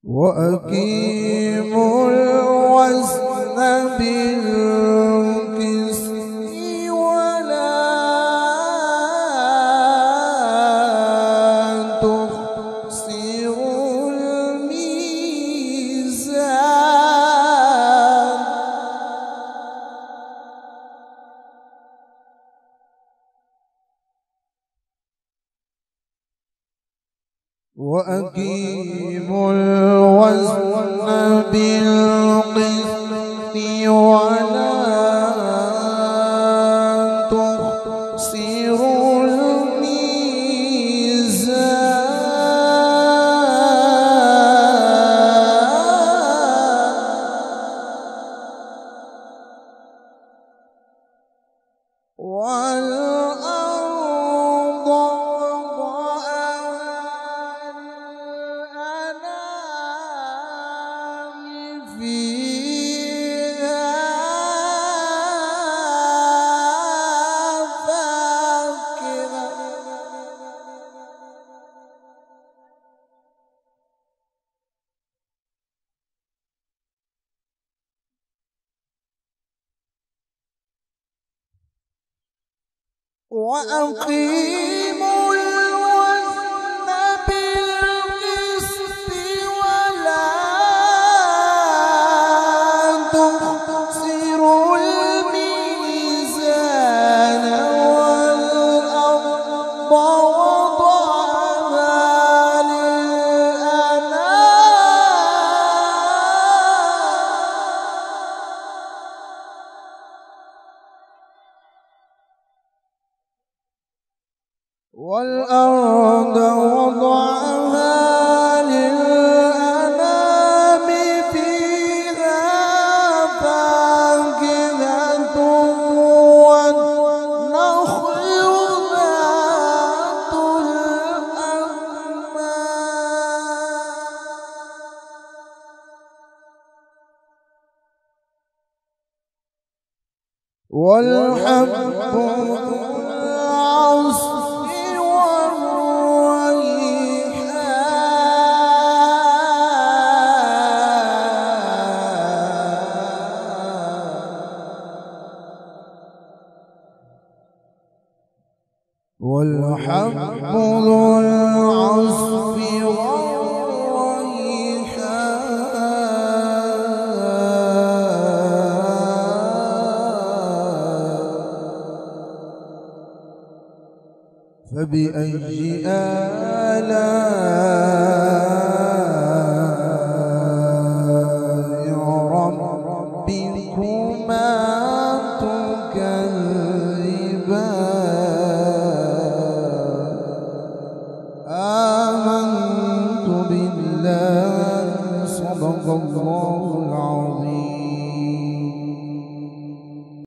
وأقيموا الوزن بالقسط ولا تخسروا الميزان. وأقيموا الوزن بالقسط ولا تخسروا الميزان. والأرض وأقيموا الوزن بالقسط ولا تخسروا الميزان. والأرض وضعها للأنام فيها فاكهة والنخل ذات الأكمام والحب ذو العصف والريحان. فبأي آلاء ربكما تكذبان. آمنت بالله. صدق الله العظيم.